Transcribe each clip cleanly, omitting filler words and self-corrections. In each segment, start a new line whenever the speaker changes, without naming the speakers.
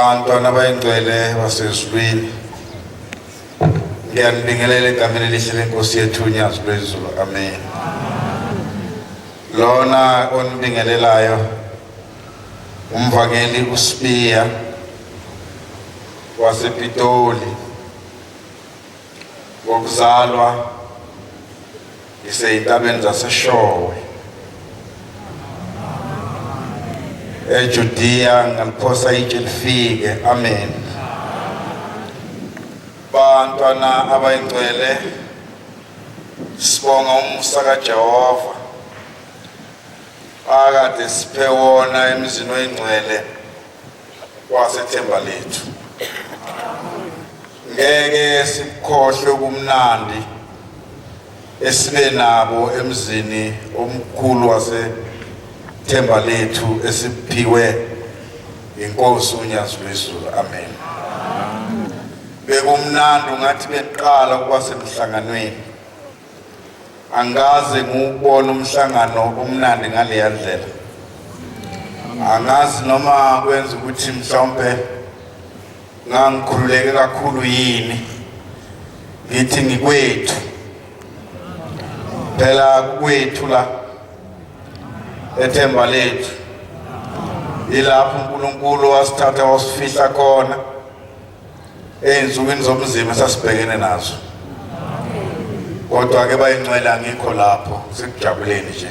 Bantwana bayingcwele basezulwini, ngiyanibingelela egameni elihle lenkosi yethu uNyazi lwezulu. Amen. Lona onibingelelayo umvangeli uSibiya wasePitoli, ngokuzalwa iseyintabeni zaseShowe eJudiya, ngaliphosa itshe lifike. Amen. Bantwana abayingcwele, sibonga umusa kaJehova akade siphe wona emzini oyingcwele wasethemba lethu. Ngeke sikhohle ubumnandi esibe nabo emzini omkhulu wasethemba lethu esiphiwe inkosi uNyazi lwezulu. Amen. Bekumnandi ngathi beqala ukuba semhlanganweni, angaze ngubona umhlangano omnandi ngaleya ndlela. Angazi noma kwenza ukuthi mhlawumbe ngangikhululeke kakhulu yini ngithi ngikwethu, phela kwethu la ethemba lethu ilapho uNkulunkulu wasithatha wasifihla khona ey'nsukwini zobunzima esasibhekene nazo. Kodwa ke bayingcwele angikho lapho, sikujabuleni nje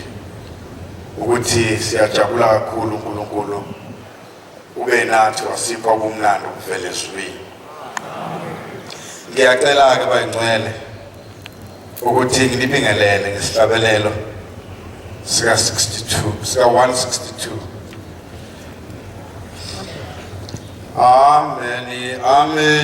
ukuthi siyajabula kakhulu uNkulunkulu ube nathi wasipha ubumnandi obuvela ezulwini. Ngiyacela-ke bayingcwele ukuthi ngilibingelele ngesihlabelelo sika 162. Amen. Amen.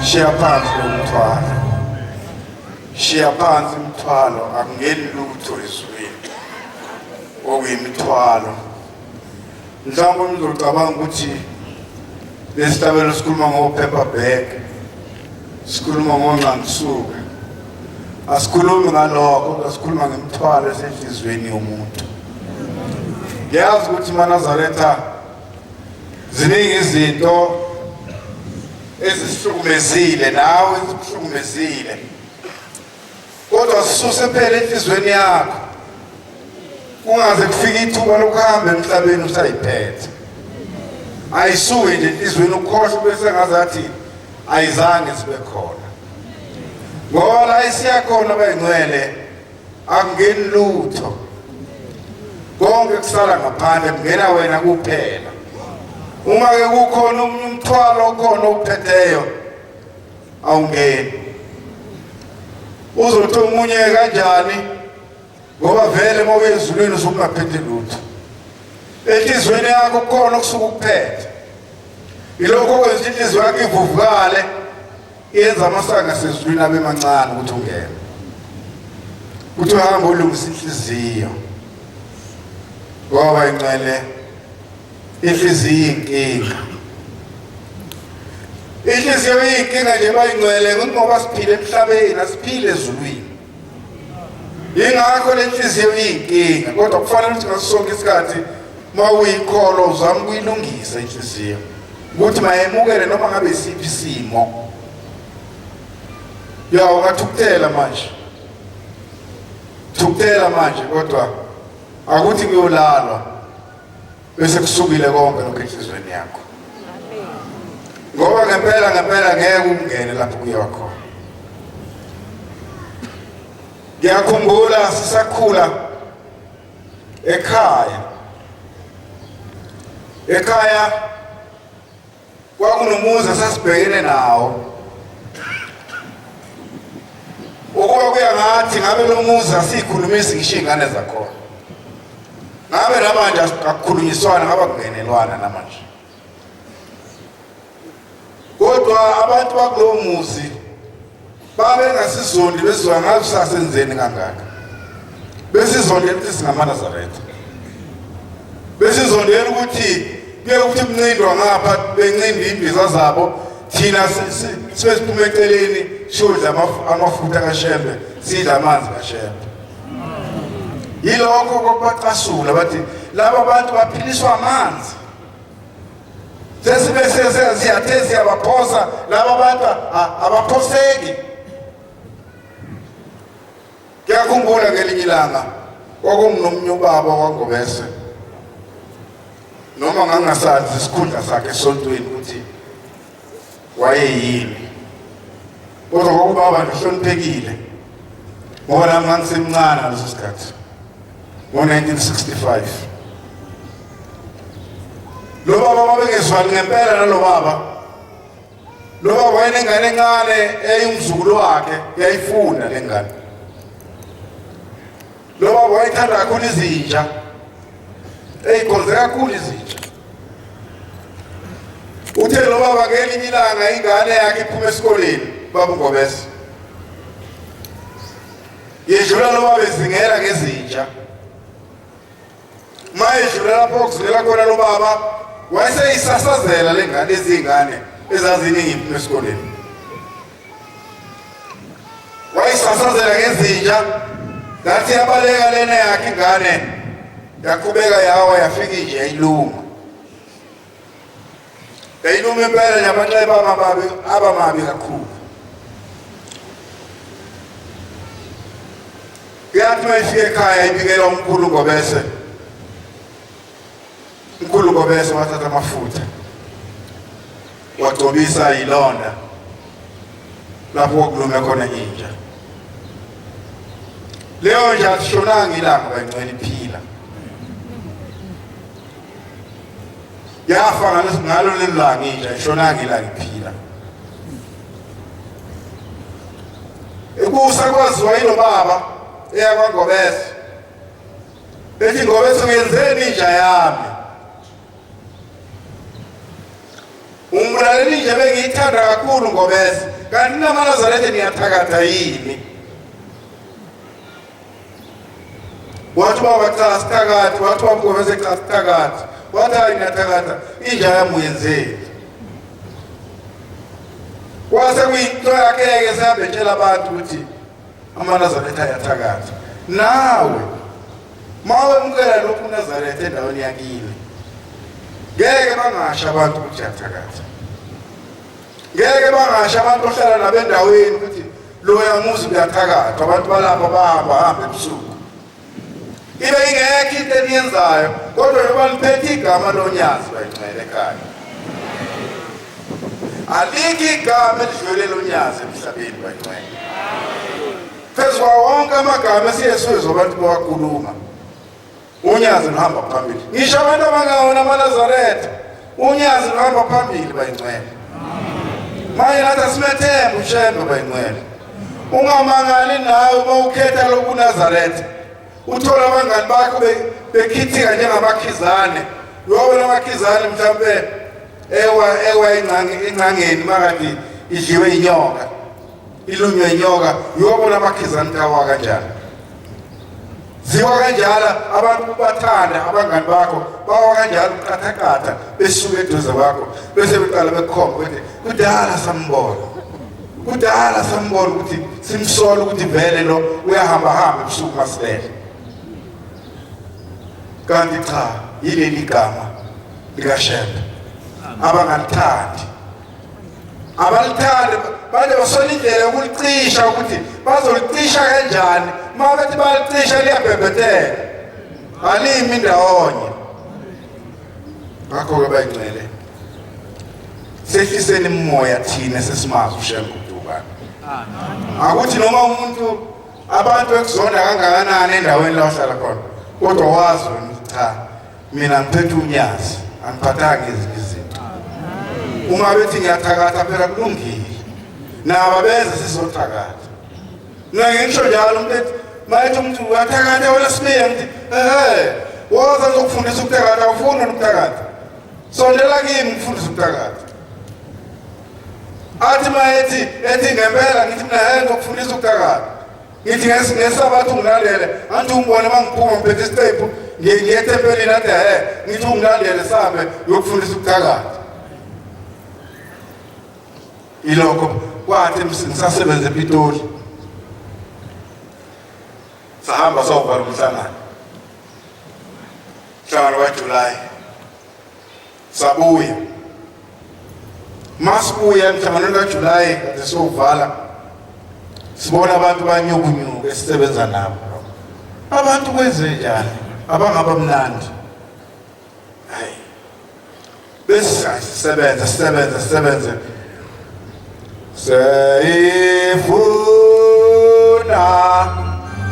Shiya phansi umthwalo, shiya phansi umthwalo, akungeni lutho ezweni okuyimithwalo. Mhlawumbe nizocabanga ukuthi lesihlabelo sikhuluma ngophepha bag, sikhuluma ngongqangisuka. Asikhulumi ngalokho, kodwa sikhuluma ngemithwalo esenhlizweni yomuntu. Ngiyazi ukuthi eNazaretha ziningi izinto ezisihlukumezile nawe ezikuhlukumezile, kodwa sisuse phela enhlizweni yakho, kungaze kufike ithuba lokuhamba emhlabeni usayiphethe. Ayisuke nje enhlizweni ukhohle bese ngazathi ayizange sibe khona, ngoba la isiyakhona bayingcwele akungeni lutho, konke kusala ngaphandle, kungena wena kuphela. Uma ke kukhona umthwalo okhona ophetheyo awungeni. uzothi umunye kanjani ngoba vele uma uyezulwini usukungaphethe lutho enhlizweni yakho khona okusuka ukuphethe ilokho okwenza inhliziyo yakho ivuvukale yenza amasanga sezulwini abe mancane ukuthi ungene kuthi uhamba ulungisa inhliziyo ngoba ingcwele inhliziyo inkinga inhliziyo iyinkinga nje bayingcwele ngoba siphile emhlabeni asiphile ezulwini ingakho le nhliziyo iyinkinga kodwa kufanele ukuthi ngaso sonke isikhathi uma uyikholo uzama ukuyilungisa inhliziyo ukuthi mayemukele noma ngabe isiphi isimo ya ungathukuthela manje kodwa akuthi kuyolalwa bese kusukile konke lokho enhlizweni yakho ngoba ngempela ngeke ungene lapho kuyiwa khona. Ngiyakhumbula sisakhula ekhaya kwakunomuzi sasibhekene nawo ukuba kuya ngathi ngabe lo muzi asikhulumisi ngisho izingane zakhona ngabe namanje akukhulunyiswana ngaba kungenelwana namanje kodwa abantu bakulowo muzi babengasizondi bezizwa ngathi sasenzeni kangaka besizondela ukuthi singamaNazaretha besizondela ukuthi kuye ukuthi umncindwa ngapha bencinda imbiza zabo thina sibe siphume eceleni shodla amafutha kaShembe sidla amanzi kaShembe yilokho kokubacasula bathi laba bantu baphiliswa amanzi sesibe siyathezi abaphosa laba bantu abaphoseki. Ngiyakhumbula ngelinye ilanga kwakunomunye ubaba waNgobese noma ngangasazi isikhundla sakhe esontweni ukuthi wayeyini kodwa kwakubaba ngihloniphekile ngoba nami ngangisemncane ngaleso sikhathi ngo-1965 lo baba wabengezwani ngempela nalo baba lo baba wayenengane encane eyumzukulu wakhe yayifunda le ngane lo baba wayethanda kakhulu izinja eyikhonze kakhulu izinja uthe lo baba ngelinye ilanga ingane yakhe iphuma esikoleni baba uNgobese yedlula lo baba ezingela ngezinja mayedlula lapho kuzingela khona lo baba wayeseyisasazela le ngane ezingane ezaziningi iphuma esikoleni wayesasazela ngezinja ngathi yabaleka lena yakhe ingane yaqhubeka yawa yafika nje yayiluma impela namanxeba abamabi kakhulu yathi mayifika ekhaya ibikela umkhulu Ngobese wathatha amafutha wagcobisa ilonda lapho okulume khona inja leyo nje ashonanga ilanga bayingcwele iphila yafa ngalo lelanga inja ishonanga ilanga iphila ekusakwaziwa yilo baba eyakwaNgobese ethi Ngobese uyenzeni inja yami umbulaleli nje bengiyithanda kakhulu Ngobese kanti namaNazaretha niyathakatha yini wathi baba cha sithakathi wathi baba Ngobese cha sithakathi wathi ngiyathakatha inja yami uyenzeni kwase kuyinto yakhe esabetshela abantu ukuthi amaNazaretha ayathakatha nawe mawe umkela lokhu uNazaretha endaweni yakini ngeke bangasho abantu ukuthi ayathakatha ngeke bangasho abantu ohlala nabendaweni ukuthi loya muzi uyathakatha abantu balapha bahamba ebusuku ibe ingekho into eniyenzayo kodwa noma liphethe igama loNyazi bayingcwele ekhaya alikho igama elidlulele uNyazi emhlabeni bayingcwele phezu kwawo wonke amagama esiyesizwe abantu bawakhuluma uNyazi uhamba phambili ngisho abantu abangawona amaNazaretha uNyazi uhamba phambili bayingcwele manje nathi asimethembe uShembe bayingcwele ungamangali nawe mawukhetha lokuNazaretha uthola abangani bakho bekhithika njengamakhizane uyobona amakhizane mhlambe ewa ingcangeni makade idliwe inyoka ilunywe inyoka uyobona amakhizane kawa kanjani ziwa kanjalo abantu bathanda abangani bakho bawa kanjalo uqathaqatha besuka eduze bakho bese beqala bekhomba ukuthi kudala sambona ukuthi simsola ukuthi vele lo uyahamba ebusuku masilele kanti cha yileli gama likaShembe abangalithandi abalithanda baje basola indlela yokulicisha ukuthi bazolicisha kanjani uma bethi balicisha liyabhebhetheka alimi indawonye ngakho-ke bayingcele sehliseni immoya thina sesimazi uShembe akuthi noma umuntu abantu ekuzonda kangakanani endaweni la ohlala khona kodwa wazi cha mina ngiphethe unyazi angiphathanga ezinye izinto uma bethi ngiyathakatha phela kulungile naba beze sizothakatha ngisho njalo umuntu mayethi umuntu uyathakatha wena sibiya ngithi woza ngizokufundisa ukuthakatha awufuni ukuthakatha sondela kimi ngifundisa ukuthakatha athi mayethi ngempela ngithi mina ngizokufundisa ukuthakatha ngithi ngesabathu ngilalele anti ungibone mangiphuma ngiphethe isitepu ngiye etempelini athi ngithi ungilalele sambe uyokufundisa ukuthakatha ilokho kwathi ngisasebenza ePitoli sahamba sovala umhlangano kaJulayi sabuya masibuya emhlanganweni kaJulayi kade sovala sibona abantu banyukunyuku esisebenza nabo abantu kwenze njani abangaba mnandi hayi bese sisebenza seyifuna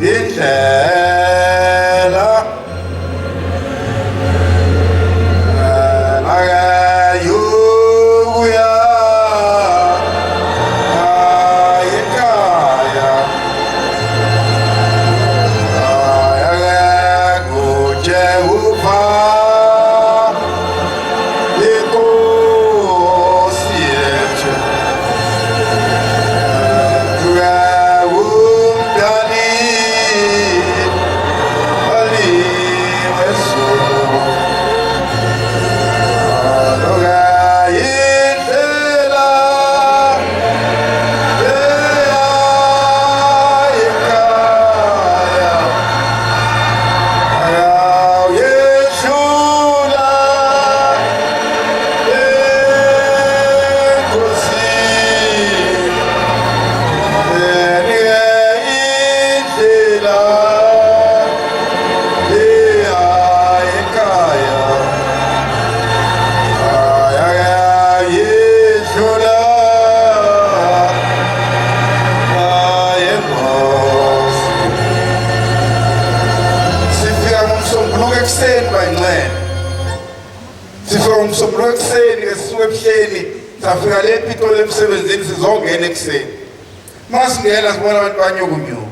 indlela safika le Pitoli emsebenzini sizongena ekuseni masingena sibona abantu banyukunyuku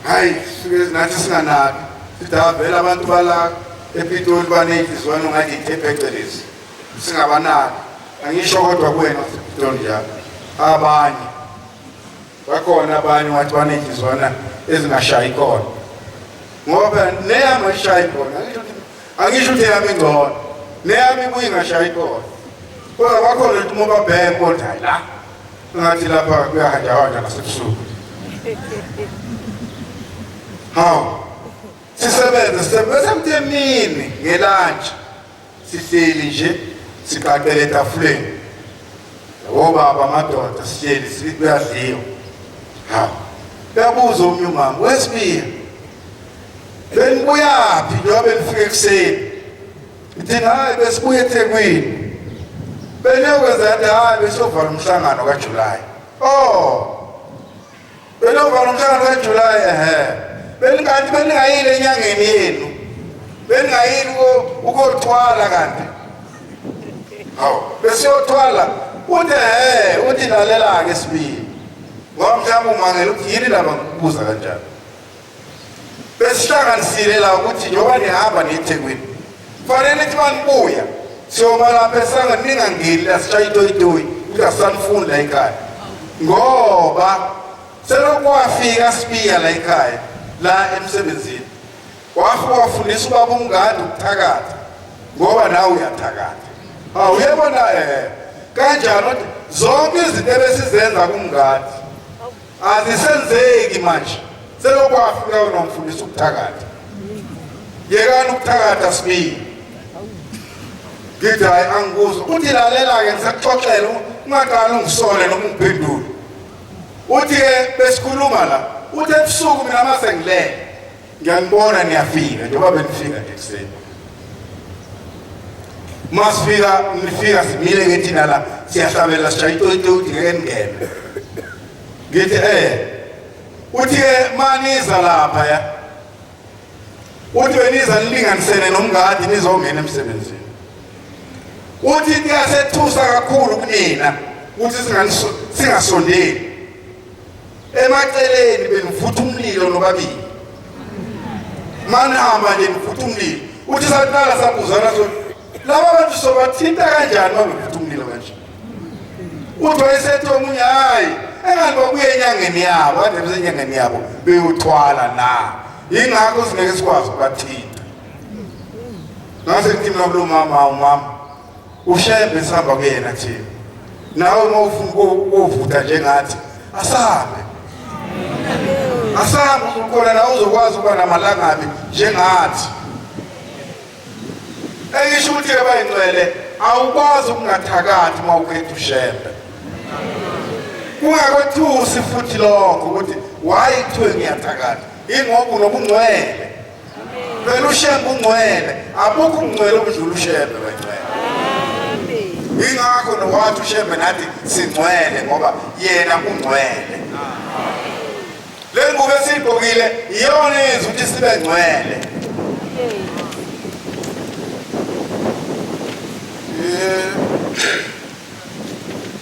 hayi sike nathi singanaki sidavela abantu bala ePitoli baneyizwana ngathi ithephecelezi singabanaki angisho kodwa kuwena ePitoli njalo abanye bakhona abanye wathi baneyizwana ezingashayi khona ngoba neyama ishayi khona angisho ukuthi yami ngcono neyami kuyingashayi khona kodwa bakhona ukuthi uma babheke kodwa la ngathi lapha kuyahanjahanja ngasebusuku hawu sisebenza mthemini ngelunch sihleli nje siqaqele etafuleni obaba amadoda sihleli kuyadliwa hawu uyabuza omnye umama wesibiya benibuyaphi njengoba nifike ekuseni ngithi hayi besibuya eThekwini beniyokwenza nto hayi besovala umhlangano kaJulayi benovala umhlangano kaJulayi beningathi beningayile enyangeni yenu beningayile ukothwala kanti hawu besiyothwala uthi lalela-ke sibili ngoba mhlawumbe umangela ukuthi yini laba ngikubuza kanjani. Besihlanganisile la ukuthi njengoba nihamba neThekwini kufanele nithi manibuya siyoma lapha esanga ningangeni la sishaya itoyitoyi ukuthi asisanifuni la ekhaya ngoba selokwafika Sibiya la ekhaya la emsebenzini wafika wafundisa ubaba uMngadi ukuthakatha ngoba nawe uyathakatha. Uyabona kanjalo zonke izinto ebesizenza kuMngadi azisenzeki manje selokwafika wena umfundisa ukuthakatha. Yekani ukuthakatha Sibiya. Ngithi hayi angikuzwa uthi lalela-ke ngisakuxoxela ungaqala ungisole noma ungiphendule. Uthi-ke besikhuluma la uthi ebusuku mina mase ngilele ngiyanibona niyafika njengoba benifika nje ekuseni. Masifika nifika simile-ke thina la siyahlabela sishaya itoyitoyi ukuthi ngeke ningene. Ngithi uthi-ke maniza lapha ya uthi beniza nilinganisene noMngadi nizongena emsebenzini. Uthi kuyasethusa kakhulu kunina ukuthi singasondeli emaceleni benivutha umlilo nobabili manihamba nje nivutha umlilo. Uthi saqala sabuzana so laba bantu sobathinta kanjani uma bevutha umlilo kanje. Uthi wayesethi omunye hayi engathi babuye enyangeni yabo kade besenyangeni yabo beyothwala na yingakho singeke sikwazi ukubathinta. Ngase ngithi mina kulo umama uShembe sihamba kuyena thina nawe uma ufuna ukuvutha njengathi asabe ukhona na uzokwazi ukuba namalangabi njengathi. Eyisho ukuthi bayingcwele awukwazi ukungathakathi uma ukhetha uShembe. Kungakwethusi futhi lokho ukuthi why kuthiwe ngiyathakatha ingoba unobungcwele. Phela uShembe ungcwele abukho ungcwele okudlula uShembe bayingcwele. Ingakho nowathi uShembe nathi singcwele ngoba yena ungcwele. Le ngubo esiyigqokile iyona yenza ukuthi sibe ngcwele.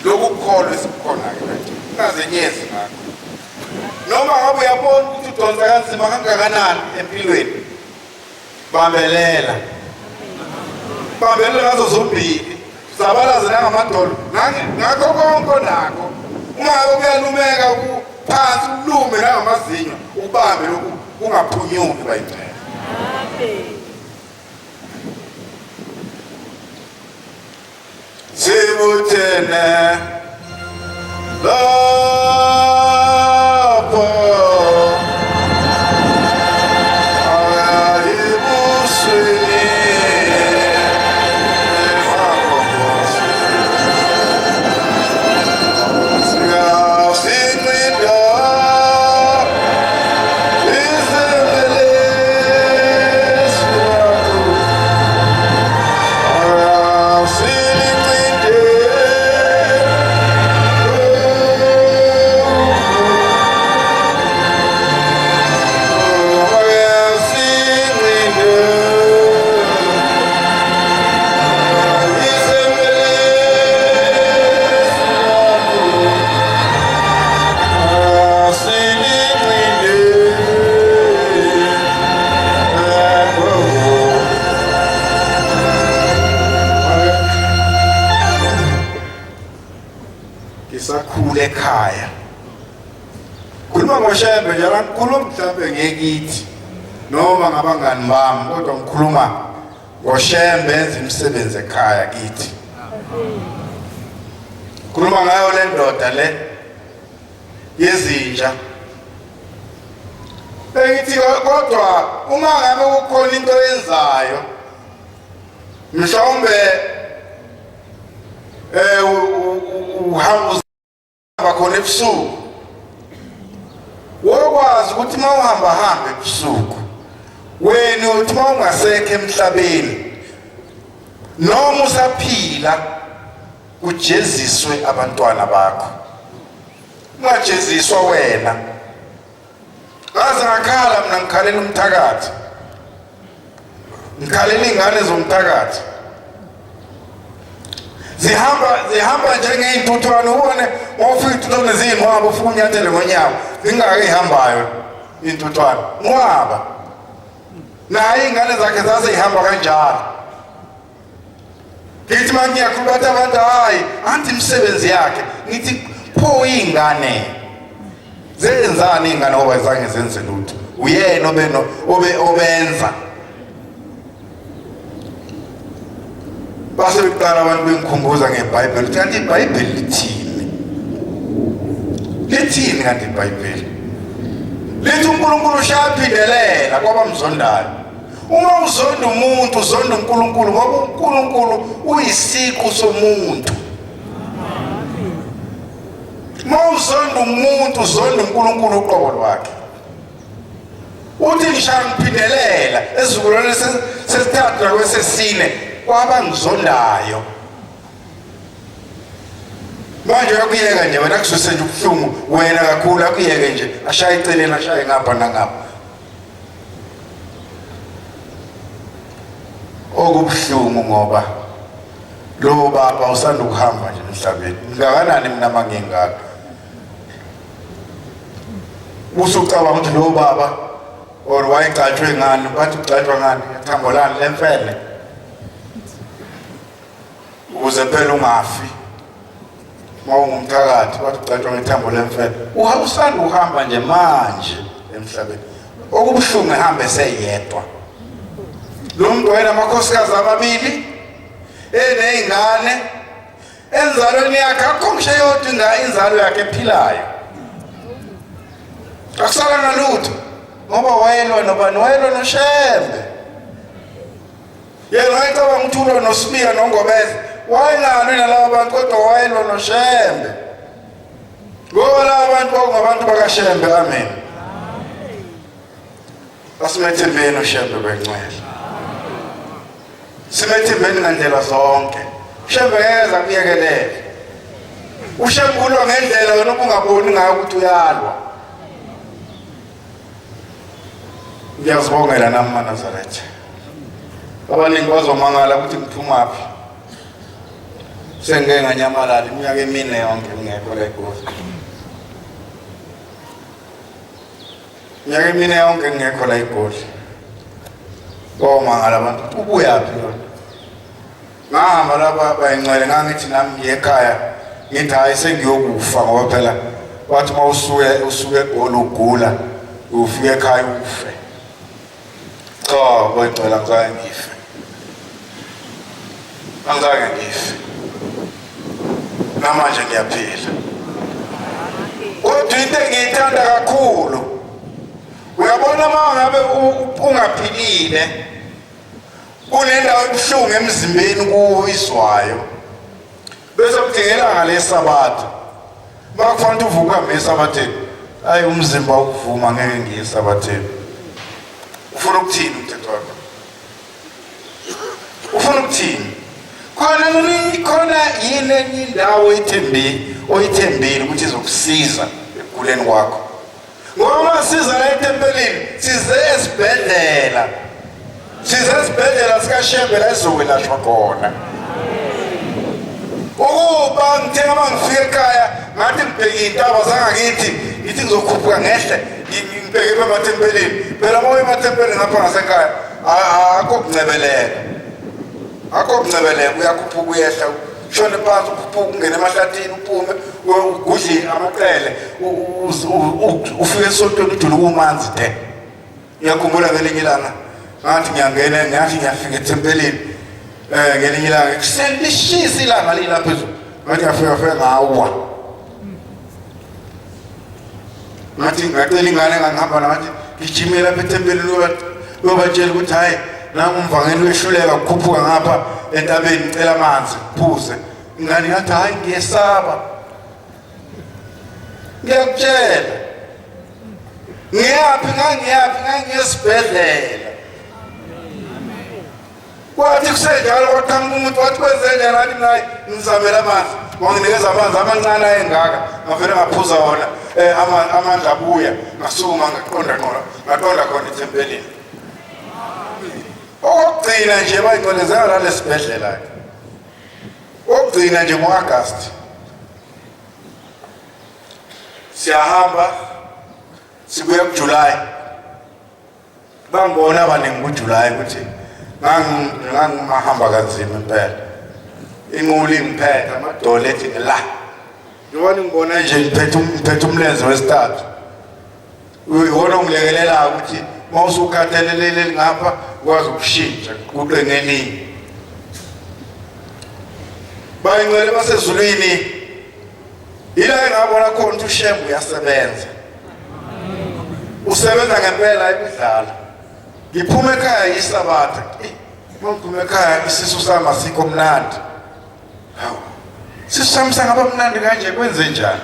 Lokhu kukhona esikukhona-ke manje ungazenyezi ngakho. Noma ngabe uyabona ukuthi udonsa kanzima kangakanani empilweni bambelela ngazo zombili zabalaze nangamadolo ngakho konke nakho uma ngabe kuyalumeka phansi ulume nangamazinyo ubambe lokhu kungaphunyuki bayingcwele. Sibuthene lapho ngisakhula ekhaya khuluma ngoShembe nje ngikhuluma mhlawumbe ngekithi noma ngabangani bami kodwa ngikhuluma ngoShembe enza imisebenzi ekhaya kithi. Khuluma ngayo le ndoda le yezinja. Bengithi kodwa uma ngabe kukhona into yenzayo mhlawumbe uhamba khona ebusuku wokwazi ukuthi uma uhamba ebusuku wena uthi uma ungasekho emhlabeni noma usaphila kujeziswe abantwana bakho ungajeziswa wena. Ngaze ngakhala mina ngikhalela umthakathi ngikhalela ingane zomthakathi zihamba njengey'ntuthwane. Ubone mawufika iy'ntuthwane ziyinqwaba ufike unyathele ngonyawo zingake ihambayo iy'ntuthwane nqwaba. Naye iy'ngane zakhe zazihamba kanjalo. Ngithi uma ngiyakhuluma bathi abantu hayi anti imisebenzi yakhe. Ngithi pho iy'ngane zenzani iy'ngane ngoba zange zenze lutho? Uyena obenza. Base beqala abantu bengikhumbuza ngeBhayibheli ukuthi kanti iBhayibheli lithini? Lithini kanti iBhayibheli? Lithi uNkulunkulu ushayaphindelela kwabamzondayo. Uma uzonda umuntu uzonda uNkulunkulu ngoba uNkulunkulu uyisiqu somuntu. Uma uzonda umuntu uzonda uNkulunkulu uqobo lwakhe. Uthi ngishaya ngiphindelela ezizukulwane sesithathu nakwesesine kwabangizondayo. Manje uyakuyeka nje wena kususe nje ubuhlungu wena kakhulu akuyeke nje ashaye eceleni ashaye ngapha nangapha. Okubuhlungu ngoba lo baba usanda ukuhamba nje emhlabeni. Ngakanani mina mangengaka? Usucabanga ukuthi lo baba or wayegcatshwe ngani? Bathi ugcatshwa ngani? Thambo lani lemfene. Ukuze phela ungafi. Mawungumthakathi bathi ugcatshwa ngethambo lemfene. Usanda uhamba nje manje emhlabeni. Okubuhlungu ehambe seyedwa. Lo muntu wena amakhosikazi amabili eney'ngane enzalweni yakhe akho ngisho yodwa inzalo yakhe ephilayo. Akusala nalutho ngoba wayelwa nobani? Wayelwa noShembe. Yena wayecabanga ukuthi ulwa noSibiya noNgobeze. Wayengalwi nalaba bantu kodwa wayelwa noShembe. Ngoba laba bantu kwakungabantu bakaShembe. Amen. Asimethembeni uShembe bencwele. Simethembeni ngandlela zonke. uShembe ngeke akuyekelele. uShembe ulwa ngendlela wena ungaboni ngayo ukuthi uyalwa. Ngiyazibongela nami maNazaretha. Abaningi bazomangala ukuthi ngiphumaphi. Sengeke nganyamalala iminyaka emine yonke ngekho la eGoli. Iminyaka emine yonke ngekho la eGoli. Bomangala abantu ubuyaphi yona? Ngahamba lapha bayingcwele ngangithi nami ngiye ekhaya ngithi hayi sengiyokufa ngoba phela wathi uma usuke eGoli ugula ufike ekhaya ufe. Cha bayicela ngizange ngife. Angizange ngife. Namanje ngiyaphila. Kodwa into engiyithanda kakhulu uyabona uma ngabe ungaphilile kunendawo ebuhlungu emzimbeni kuwiswayo bese kudingela ngaleSabatha bakufanele uvuka ngeSabatheni hayi umzimba ukuvuma ngeke ngiye eSabatheni. Ufuna ukuthini umthetho wakho? Ufuna ukuthini? Khona yini enye indawo oyithembile ukuthi izokusiza ekuguleni kwakho? Ngoba siza la etempelini size esibhedlela. Size esibhedlela sikaShembe la esizokwelashwa khona. Ukuba ngithenga uma ngifika ekhaya ngathi ngibheke iy'ntaba zangakithi ngithi ngizokhuphuka ngehle ngibheke ematempelini. Phela uma uya emathempelini ngapha ngasekhaya akho kuncebeleka. Akho kuncebeleka uyakhuphuka uyehla shone phansi ukhuphuka ungene emahlathini uphume ugudle amaqele ufike esontweni ujule kumanzi de. Ngiyakhumbula ngelinye ilanga ngathi ngiyangena ngathi ngiyafika ethempelini ngelinye ilanga ekuseni lishisa ilanga lila phezulu ngathi ngiyafika ngawa. Ngathi ngacela ingane ngihamba ngathi ngijime lapha ethempelini uyobatshela ukuthi hayi nangu umvangeli wehluleka ukukhuphuka ngapha entabeni ngicela amanzi kuphuze. Ingane ngathi hayi ngiyesaba. Ngiyakutshela ngiyaphi ngangiyesibhedlela. Kwathi kusenjalo kwaqhamuka umuntu wathi kwenzenjani ngathi naye ngizamela amanzi. Wanginikeza amanzi amancane ayengaka ngavele ngaphuza wona amandla abuya ngasukuma ngaqonda khona ethempelini. Okugcina nje bayingcolezanga lalesibhedlela. Okugcina nje ngo-August siyahamba sibuya kuJuly. Bangibona abaningi kuJuly ukuthi ngangimahamba kanzima impela. Inquli ngiphethe amadolo ethi la. Yona ngibona nje ngiphethe umlenze wesithathu. Uyibona ungilekelela ukuthi mawusukhathalelele ngapha ukwazi ukushintsha kuqengelinye. Bayingcwele basezulwini ila engabona khona ukuthi uShembu uyasebenza. Usebenza ngempela imidlalo. Ngiphuma ekhaya isabatha. Mangiphuma ekhaya isisu sami asikho mnandi. Hawu. Isisu sami sangaba mnandi kanje kwenze njani?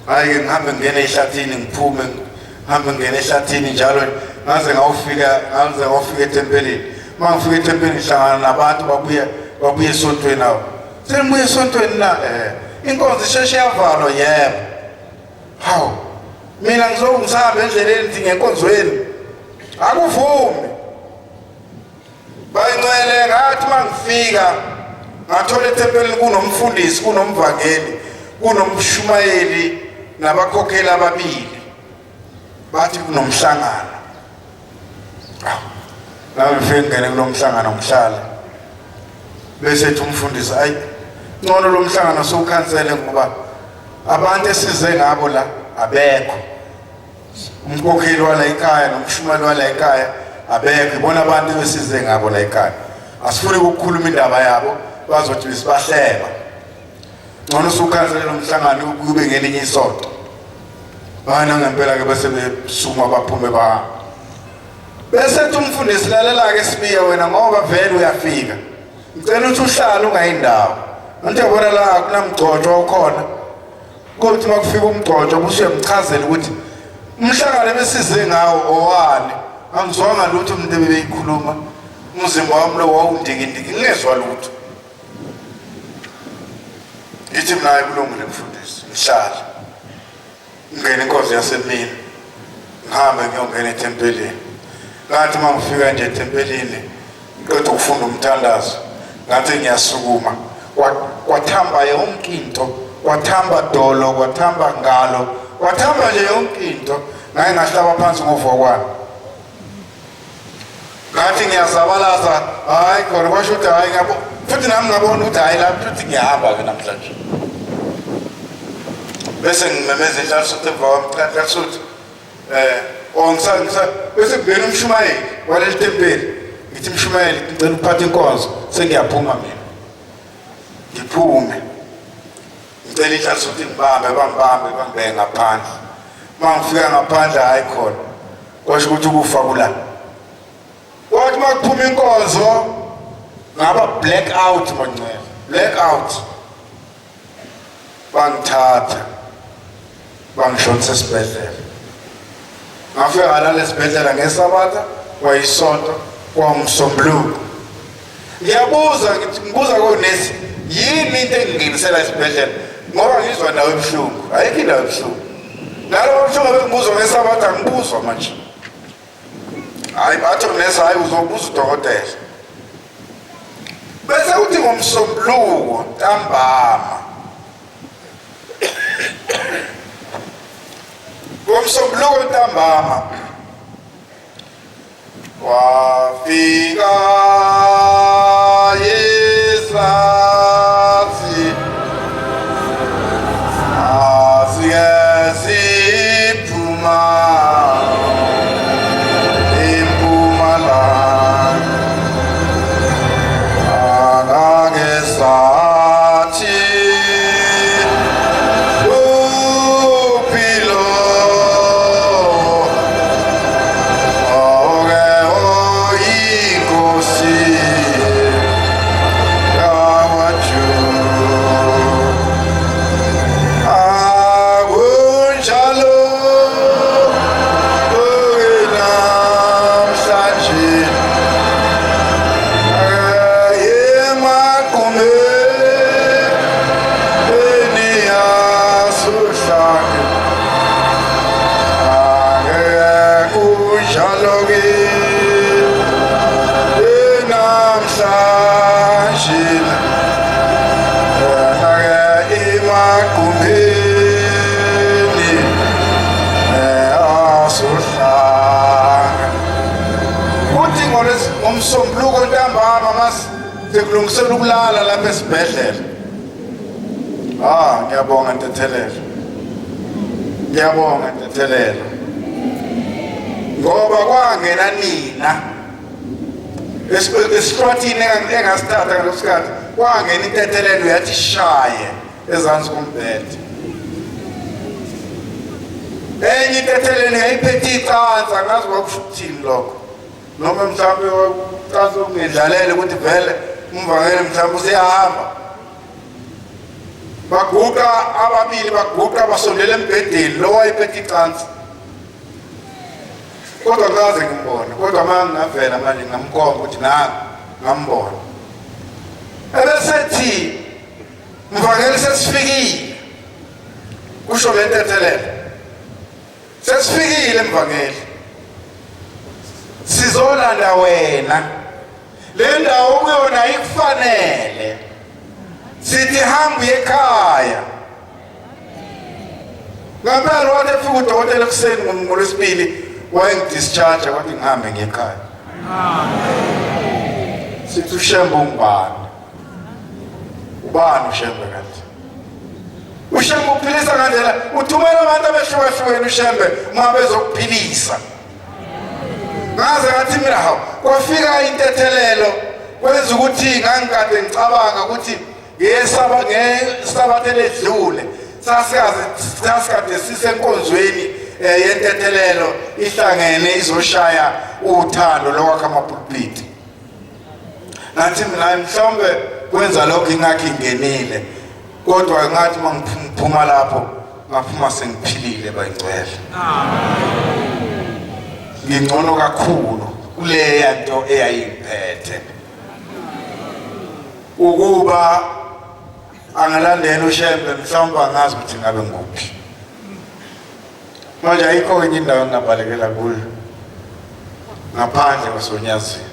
Hayi ngihambe ngene ehlathini ngiphume ngihambe ngene ehlathini njalo ngaze ngawufika etempelini. Mangifika etempelini ngihlangana nabantu babuye esontweni nawo. Sengibuye esontweni na inkonzo isheshe yavalwa yebo. Hawu. Mina ngizohamba endleleni ngithi ngenkonzweni. Akuvumi. Bayingcwele ngathi mangifika ngathola etempelini kunomfundisi, kunomvangeli, kunomshumayeli nabakhokheli ababili. Bathi kunomhlangano. Nawe ufike ngene kulomhlangano ngihlala. Bese ethi umfundisi ayi ngcono lo mhlangano sowukhansele ngoba abantu esize ngabo la abekho. Umkhokheli wala ekhaya nomshumayeli wala ekhaya abekho. Ibona abantu besize ngabo la ekhaya. Asifuni ukukhuluma indaba yabo bazothi bisibahleba. Ngcono sowukhansele lo mhlangano kube ngelinye isonto. Bana ngempela ke bese besuma baphume ba. Bese ethi umfundisi lalela ke sibiya wena ngoba vele uyafika. Ngicela ukuthi uhlale ungayindawo. Manje yabona la kunamgcotsho okhona. Kuthi makufika umgcotsho busuye mchazela ukuthi umhlangano besize ngawo owani. Angizwanga lutho umuntu ebeyikhuluma. Umzimba wami lo wawundikindiki ngezwe lutho. Ithi mina ayikulungile mfundisi. Ngihlala. Ngene inkonzo yasemini. Ngihambe ngiyongena etempelini. Ngathi mangifika nje etempelini ngiqeda ukufunda umthandazo. Ngathi ngiyasukuma. Kwathamba yonke into. Kwathamba dolo, kwathamba ngalo. Kwathamba nje yonke into. Ngaye ngahlaba phansi ngovokwami. Ngathi ngiyazabalaza. Hayi khona kwasho ukuthi hayi ngabo. Futhi nami ngabona ukuthi hayi lapho futhi ngiyahamba ke namhlanje. Bese ngimemeza inhlalo sothemba wami sothi ongisangisa bese kubena umshumayeli waleli tempeli. Ngithi mshumayeli ngicela ukuphatha inkonzo sengiyaphuma mina. Ngiphume. Ngicela inhlalo sothi ngibambe bangibeke ngaphandle. Mangifika ngaphandle hayi khona. Kwasho ukuthi ukufa kula. Kwathi makuphuma inkonzo ngaba blackout mangcwele. Blackout. Bangithatha. Bangishonisa esibhedlela. Ngafika ngalala esibhedlela ngeSabatha kwayisonto kwaMsombuluko. Ngibuza konesi yini into engingenisela esibhedlela ngoba ngizwa nawe ebuhlungu. Ayikho indawo ebuhlungu. Nalo ubuhlungu bengibuzwa ngeSabatha ngibuzwa manje. Hayi bathi nesi hayi uzobuza udokotela. Bese uthi ngoMsombuluko ntambama. NgoMsombuluko ntambama wafika Yesazi asiyeziphuma eMpumalanga akakesathi ntambama masi sekulungisela ukulala lapha esibhedlela. Ngiyabonga Ntethelelo. Ngiyabonga Ntethelelo. Ngoba kwangena nina esihlwathini engasithatha ngalesikhathi kwangena Ntethelelo yathi shaye ezansi kombhede. Enye Ntethelelo yayiphethe icansi angazi kwakusho ukuthini lokho. Noma mhlawumbe ucansi ungedlalele ukuthi vele umvangeli mhlawumbe useyahamba. Baguqa ababili baguqa basondela embhedeni lo wayephethe icansi. Kodwa ngaze ngimbone, kodwa manje ngavela manje ngamkhomba ukuthi ngambona. Ebesethi mvangeli sesifikile. Kusho le Ntethelelo. Sesifikile mvangeli. Sizolanda wena. Le ndawo kuyona ikufanele. Sithi hamba ekhaya. Ngempela wathi efika udokotela ekuseni ngoLwesibili wayengidischarge wathi ngihambe ngekhaya. Sithi uShembe ungubani? Ubani uShembe kanti? uShembe uphilisa ngandlela uthumela abantu abehlukahlukene uShembe uma bezokuphilisa. Ngaze ngathi mina hawu kwafika Intethelelo kwenza ukuthi ngangikade ngicabanga ukuthi ngesabatha ledlule sasikade sisenkonzweni yeNtethelelo ihlangene izoshaya uthando lokwakha amapulpiti. Ngathi mina mhlawumbe kwenza lokho ingakho ingenile kodwa ngathi mangiphuma lapho ngaphuma sengiphilile bayingcwele. Ngingcono kakhulu kuleya nto eyayiphethe ukuba angalandela uShembe mhlawumbe angazi ukuthi ngabe nguphi. Manje ayikho enye indawo engabalekela kuyo ngaphandle kwasoNyazini.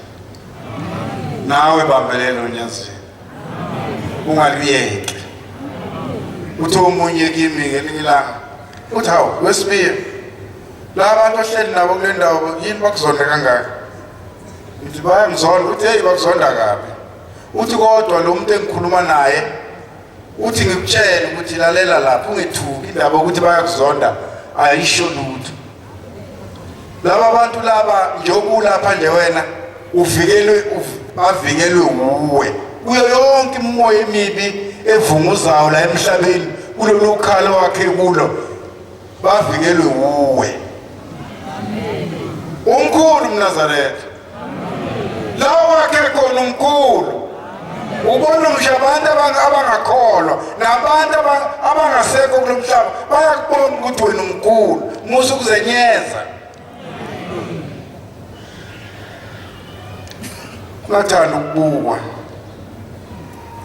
Nawe bambelela uNyazini. Ungaliyeke. Uthi omunye kimi ngelinye ilanga uthi hawu wesibili la bantu ohleli nabo kule ndawo yini bakuzonda kangaka? Uthi bayangizonda. Uthi hey bakuzonda kabi. Uthi kodwa lo muntu engikhuluma naye uthi ngikutshela ukuthi lalela lapho ungethuki indaba ukuthi bayakuzonda ayisho lutho. Laba abantu laba njengokulapha nje wena bavikelwe uwe kuyo yonke imimoya emibi evunguzayo la emhlabeni kulolu khalo wakhe kulo bavikelwe uwe. Umkhulu mNazaretha. Lawa wakhe khona umkhulu. Ubona ngisho abantu abangakholwa nabantu abangasekho kulo mhlaba bayakubona ukuthi wena umkhulu musu kuzenyeza. Ngathanda ukubukwa.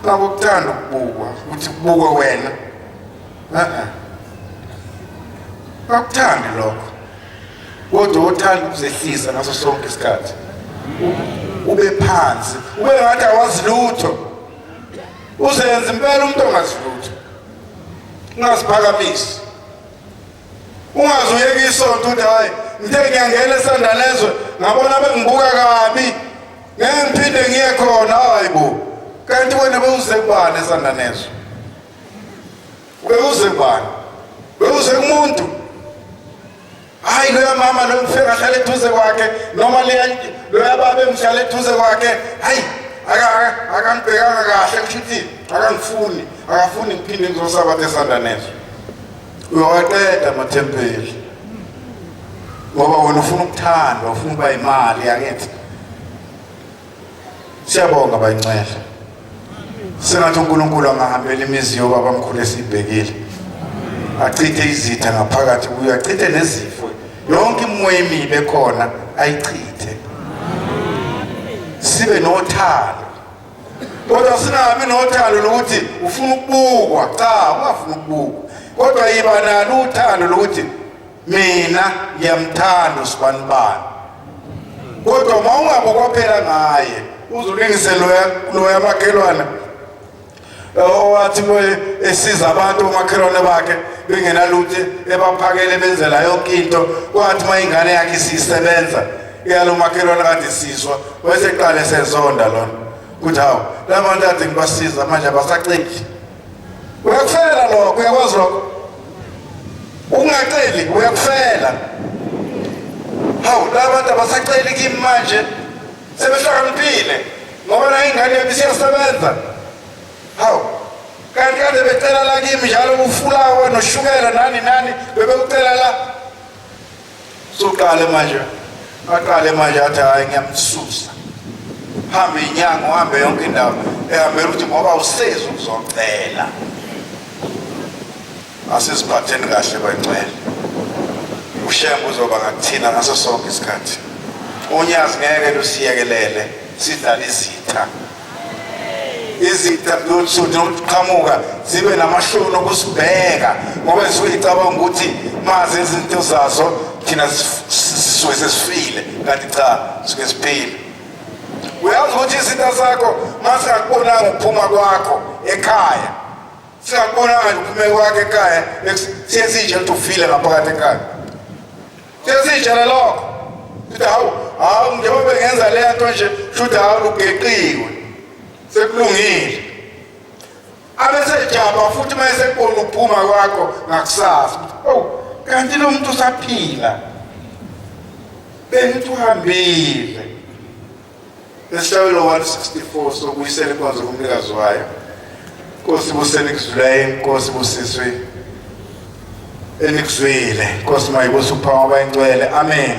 Ngakuthanda ukubukwa ukuthi kubukwe wena. Ngakuthanda lokho. Kodwa uthanda ukuzehlisa ngaso sonke isikhathi. Ube phansi, ube ngathi awazi lutho. Uzenza impela umuntu ongazi lutho. Ungaziphakamisi. Ungazi uyeke isonto uthi hayi ngithe ngiyangena eSandanezwe ngabona bengibuka kabi. Ngeke ngiphinde ngiye khona hayibo. Kanti wena bewuze kubani eSandanezwe? Bewuze kubani? Bewuze kumuntu. Hayi lo mama lo mfika ahlale eduze kwakhe noma lo yababa emhlale eduze kwakhe hayi akangibhekanga kahle kushuthi akafuni ngiphinde ngizosabatha eSandanezwe. Uyawaqeda amathempeli ngoba wena ufuna ukuthandwa ufuna ukuba imali yakithi. Siyabonga bayincela. Sengathi uNkulunkulu angahambela imizi yobaba omkhulu esibhekile. Achithe izitha ngaphakathi kuyo achithe nezifo yonke imoya emibi ekhona ayichithe. Sibe nothando. Kodwa singabi nothando lokuthi ufuna ukubukwa. Cha, ungafuna ukubukwa. Kodwa yiba nalo uthando lokuthi mina ngiyamthanda uSibanibani. Kodwa uma ungabukwa phela ngaye uzulengise lo yamakhelwana owathi esiza abantu omakhelwane bakhe bengenalutho ebaphakele benzela yonke into kwathi mayingane yakhe isisebenza iyalomakhelwane kade sizwa wayeseqala esezonda lona kuthi hawu labantu kade ngibasiza manje abasaceli. Uyakufela lokho, uyakwazi lokho? Ungaceli uyakufela. Hawu labantu abasaceli kimi manje sebehlakaniphile ngoba na ingane yami isiyasebenza. Hawu kanti kade becela la kimi njalo ufulawa noshukela nani bebekucela la. Soqale manje aqale manje athi hayi ngiyamsusa. Hambe inyanga uhambe yonke indawo ehambela ukuthi ngoba usezi ukuzocela. Asiziphatheni kahle bangcwele. Ushembe uzoba ngakuthina ngaso sonke isikhathi. Unyazi ngeke lusiyekelele sidlala izitha. Izitha lokuqhamuka zibe namashoni okusibheka ngoba siyicabanga ukuthi maze izinto zazo thina sisuke sesifile kanti cha sike siphile. Uyazi ukuthi izinto zakho mase akubonanga ukuphuma kwakho ekhaya. Singakubonanga ukuphuma kwakho ekhaya siyesije ukuthi ufile ngaphakathi ekhaya. Siyesije lokho. Sithi hawu njengoba bengenza le nto nje futhi hawu ugeqiwe. Sekulungile. Abesejaba futhi mase kubona ukuphuma kwakho ngakusasa. Kanti lo muntu usaphila. Bengithi uhambile. Lesishayelo 164 sokuyisela inkonzo kumnikazi wayo. Nkosi busele kuzulayo, Nkosi busiswe enikuzwile. Nkosi mayibuse uphawu abangcwele. Amen.